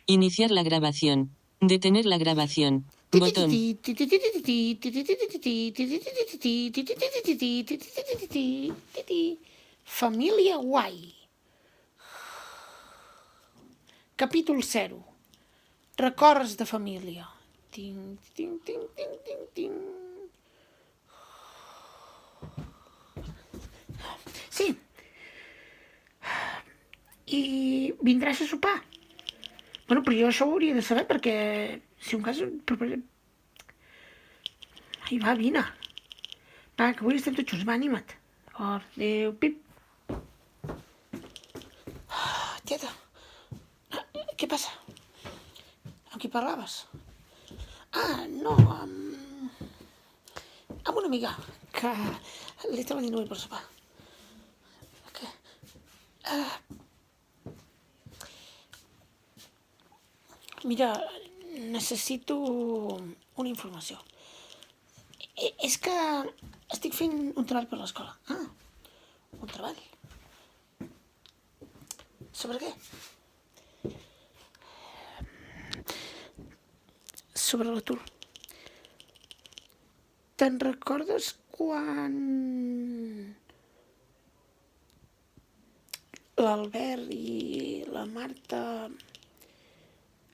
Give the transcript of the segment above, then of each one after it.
Iniciar la grabación. Detener la grabación. Botón. Família Guai. Capítol 0. Records de família. Ting, ting, ting, ting, ting, ting. Sí. I vindràs a sopar? Bueno, però jo això ho hauria de saber perquè, si un cas... Ai, va, vine. Va, que avui estem tots junts. Va, anima't. Adéu, pip. Tieta, què passa? Amb qui parlaves? No, amb una amiga que li estava dient avui per sopar. Què? Mira, necessito una informació. És que estic fent un treball per l'escola. Un treball? Sobre què? Sobre l'atur. Te'n recordes quan l'Albert i la Marta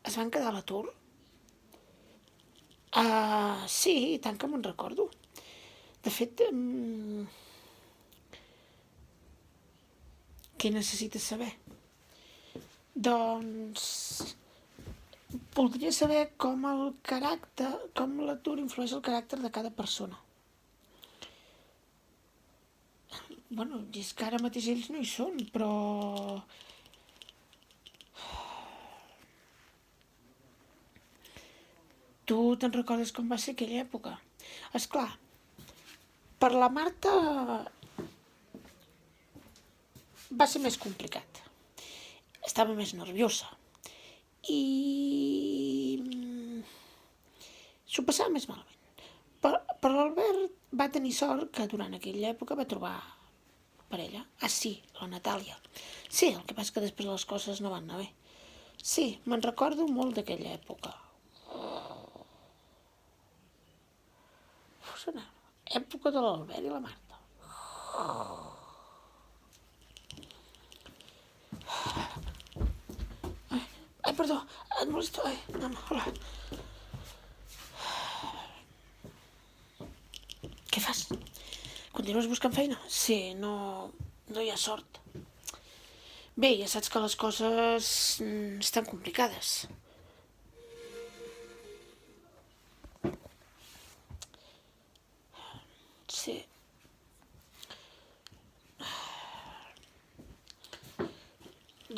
es van quedar a l'atur? Sí, i tant que me'n recordo. De fet, què necessites saber? Doncs voldria saber com l'atur influeix el caràcter de cada persona. Bueno, és que ara mateix ells no hi són, però... Tu te'n recordes com va ser aquella època? Esclar, per la Marta va ser més complicat. Estava més nerviosa. I s'ho passava més malament. Per l'Albert va tenir sort que durant aquella època va trobar parella. Sí, la Natàlia. Sí, el que passa que després les coses no van anar bé. Sí, me'n recordo molt d'aquella època. Època de l'Albert i la Marta. Ai, perdó, et molesto. Ai, hola. Què fas? Continues buscant feina? Sí, no hi ha sort. Bé, ja saps que les coses estan complicades. Sí.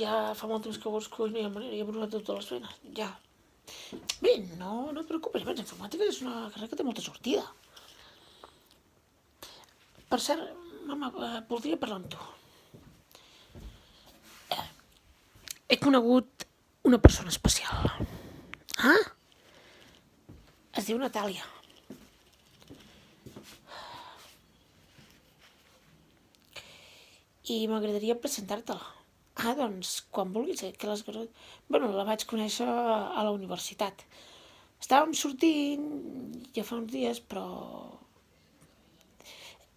Ja fa molt temps que busco i no hi ha manera, ja he provat totes les feines. Ja. Bé, no et preocupis, la informàtica és una carrera que té molta sortida. Per cert, mama, voldria parlar amb tu. He conegut una persona especial. Es diu Natàlia. I m'agradaria presentar-te-la. Doncs, quan vulguis. Bueno, la vaig conèixer a la universitat. Estàvem sortint ja fa uns dies, però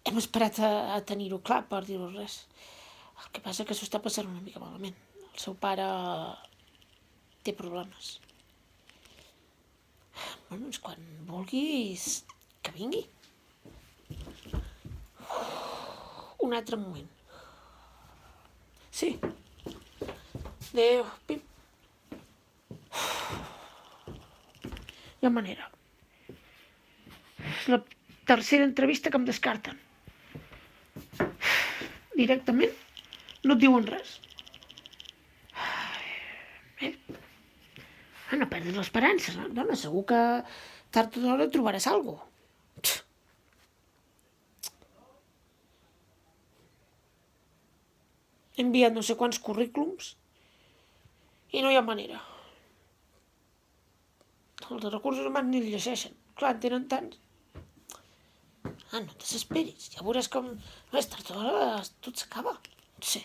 hem esperat a tenir-ho clar per dir-ho res. El que passa que s'ho està passant una mica malament. El seu pare té problemes. Bueno, doncs quan vulguis que vingui. Un altre moment. Sí. Adéu, pip. Hi ha manera. És la tercera entrevista que em descarten. Directament no et diuen res. No perdis l'esperança, no? Dona, segur que tard o d'hora trobaràs alguna cosa. He enviat no sé quants currículums i no hi ha manera. Els de recursos humans ni el llegeixen. Clar, en tenen tants. No et desesperis. Ja veuràs com més tard o d'hora tot s'acaba. Sí.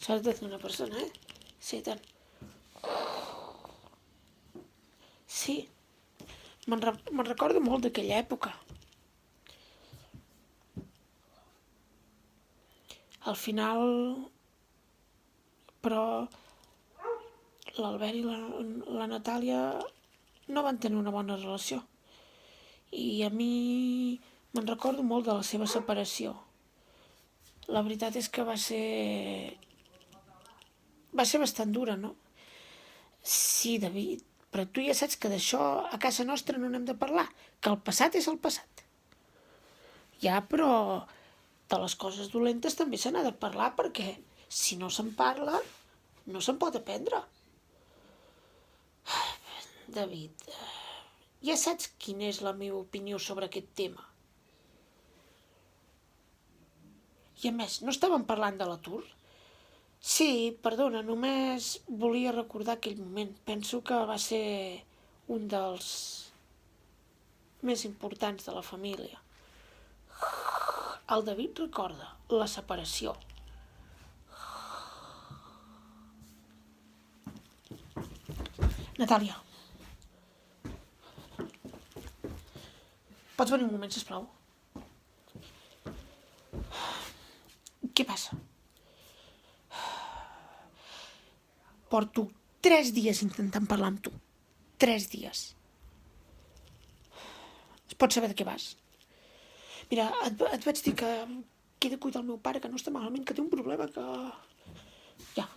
Saps de una persona, Sí, tant. Sí, me'n recordo molt d'aquella època. Al final, però, l'Albert i la Natàlia no van tenir una bona relació. I a mi me'n recordo molt de la seva separació. La veritat és que va ser bastant dura, no? Sí, David, però tu ja saps que d'això a casa nostra no n'hem de parlar, que el passat és el passat. Ja, però de les coses dolentes també se n'ha de parlar perquè si no se'n parla no se'n pot aprendre. David, ja saps quina és la meva opinió sobre aquest tema. I a més, no estàvem parlant de l'atur? Sí, perdona, només volia recordar aquell moment. Penso que va ser un dels més importants de la família. El David recorda la separació. Natàlia, pots venir un moment, sisplau? Què passa? Porto 3 dies intentant parlar amb tu. 3 dies. Es pot saber de què vas? Mira, et vaig dir que he de cuidar el meu pare, que no està malament, que té un problema, que... Ja.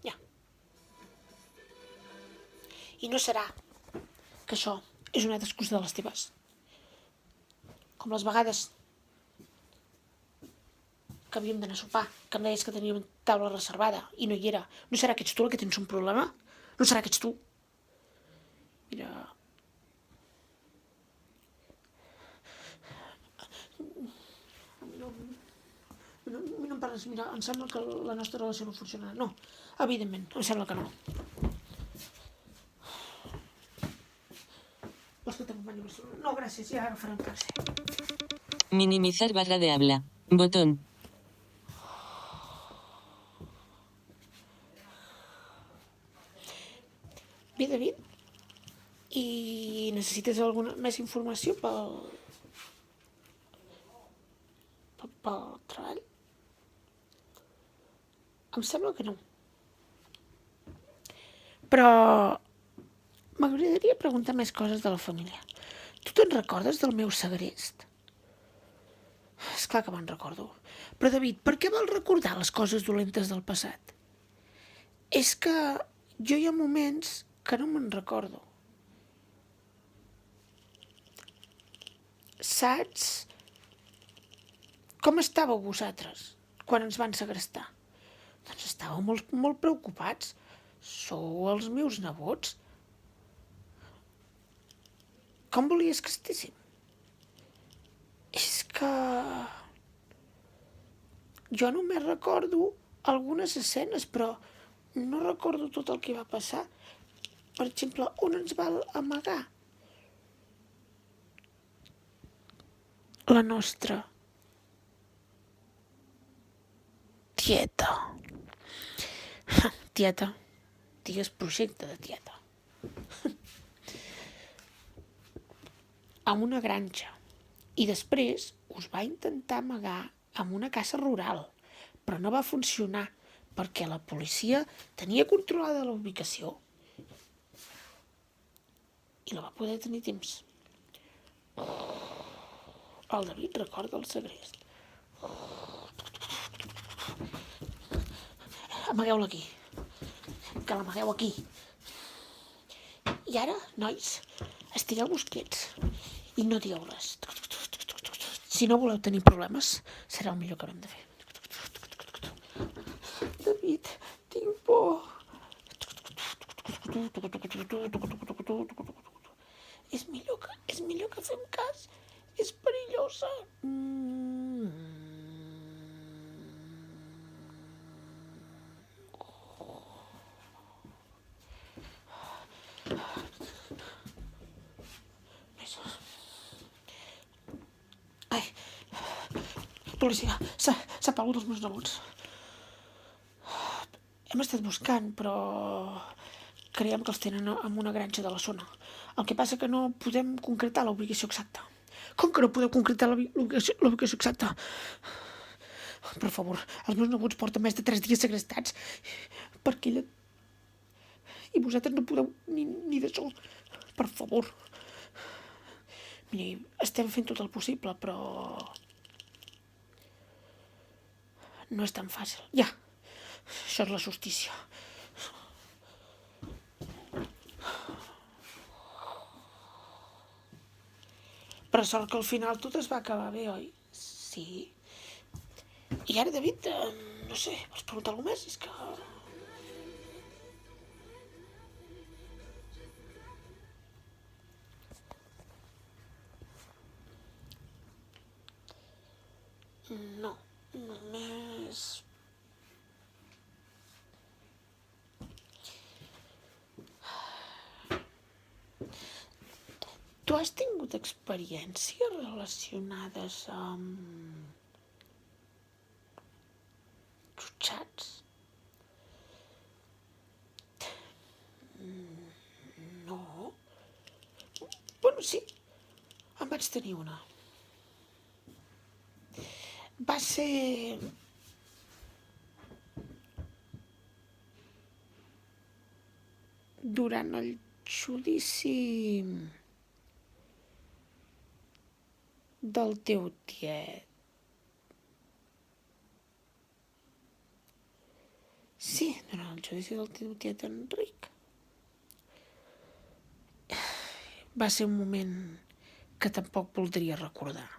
Ja. I no serà que això és una excusa de les teves. Com les vegades que havíem d'anar a sopar, que em deies que teníem taula reservada i no hi era. No serà que ets tu el que tens un problema? No serà que ets tu? Mira... No em parles, mira, em sembla que la nostra relació no funcionarà. No, evidentment, em sembla que no. Vols que t'acompanyi? No, gràcies, ja agafarem classe. Minimizar barra de habla. Botón. Bé, David, i necessites alguna més informació pel treball? Em sembla que no. Però m'agradaria preguntar més coses de la família. Tu te'n recordes del meu segrest? És clar que me'n recordo. Però, David, per què vols recordar les coses dolentes del passat? És que jo hi ha moments que no me'n recordo. Saps com estàveu vosaltres quan ens van segrestar? Doncs estàveu molt preocupats. Sou els meus nebots. Com volies que estéssim? És que... jo només recordo algunes escenes, però no recordo tot el que va passar. Per exemple, on ens va amagar? La nostra tieta. Tieta. Digues projecte de tieta. A una granja. I després us va intentar amagar en una casa rural, però no va funcionar perquè la policia tenia controlada la ubicació i la va poder tenir temps. El David recorda el segrest. Amagueu-la aquí. Que l'amagueu aquí. I ara, nois, estigueu-vos quiets i no digueu res. Si no voleu tenir problemes, serà el millor que haurem de fer. David, tinc por. És millor que fem cas. És perillosa. Ai, policia, s'ha perdut els meus nebots. Hem estat buscant, però creiem que els tenen en una granja de la zona. El que passa que no podem concretar la ubicació exacta. Com que no podeu concretar la ubicació exacta? Per favor, els meus nebots porten més de 3 dies segrestats. Per aquella... I vosaltres no podeu ni de sol. Per favor. Miri, estem fent tot el possible, però... no és tan fàcil. Ja, això és la justícia. Per sort que al final tot es va acabar bé, oi? Sí. I ara, David, no sé, vols preguntar alguna més? És que... No, només... Tu has tingut experiències relacionades amb jutjats? No. Bueno, sí, en vaig tenir una. Va ser... durant el judici del teu tiet. Sí, durant el judici del teu tiet Enric. Va ser un moment que tampoc voldria recordar.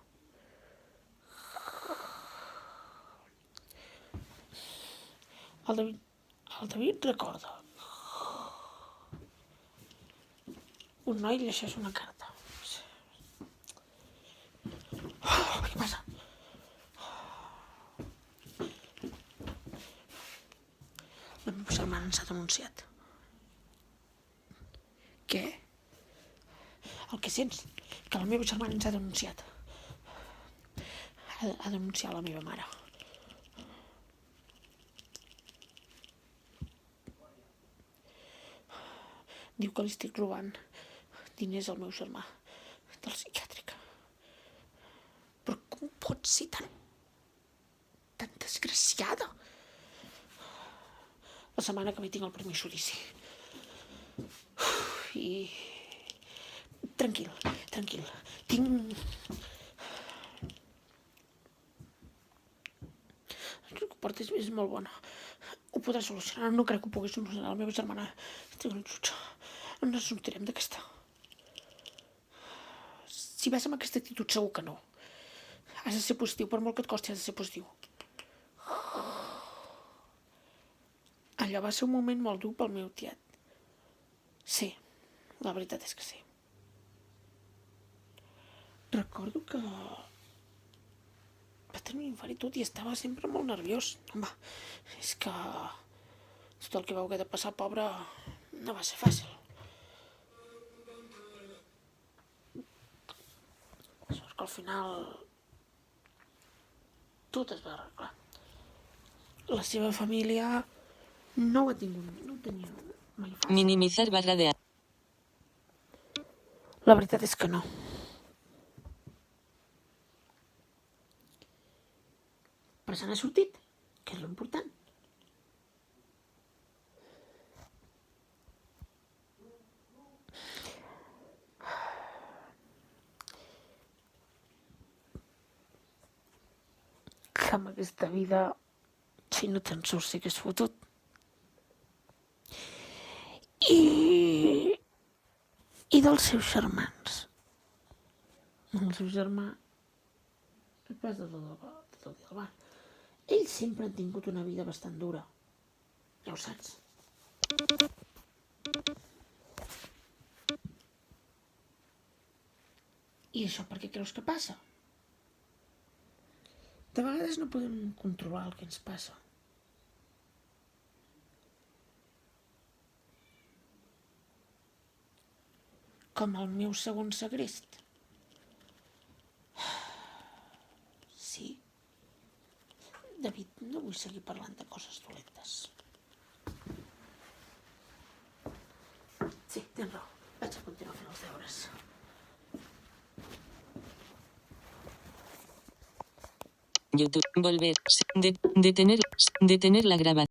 El David recorda. Un noi llegeix una carta. Què passa? La meva germana ens ha denunciat. Què? El que sents? Que la meva germana ens ha denunciat. Ha denunciat la meva mare. Diu que li estic robant diners al meu germà del psiquiàtric. Però com pot ser tan desgraciada? La setmana que ve tinc el primer judici. I... Tranquil. Tinc... El que portes és molt bona. Ho podrà solucionar. No crec que ho pugui solucionar la meva germana. Estic en un jutge. No ens sortirem d'aquesta. Si vas amb aquesta actitud, segur que no. Has de ser positiu, per molt que et costi, has de ser positiu. Allò va ser un moment molt dur pel meu tiet. Sí, la veritat és que sí. Recordo que va tenir un infart i tot i estava sempre molt nerviós. Home, és que tot el que vau haver de passar, pobre, no va ser fàcil. Sort que al final tot es va arreglar. La seva família no ho ha tingut, no ho tenia mai fàcil. Minimizar barra de... La veritat és que no. Però se n'ha sortit, que és l'important. Que amb aquesta vida, si no te'n surts, sí que és fotut. I dels seus germans. El seu germà, el pas de tot el dia al bar. Ells sempre han tingut una vida bastant dura. Ja ho saps. I això per què creus que passa? De vegades no podem controlar el que ens passa. Com el meu segon segrest. David, no vull seguir parlant de coses dolentes. Sí, tens raó. Vaig a continuar fent els deures. YouTube. Volver. Detener la grabación.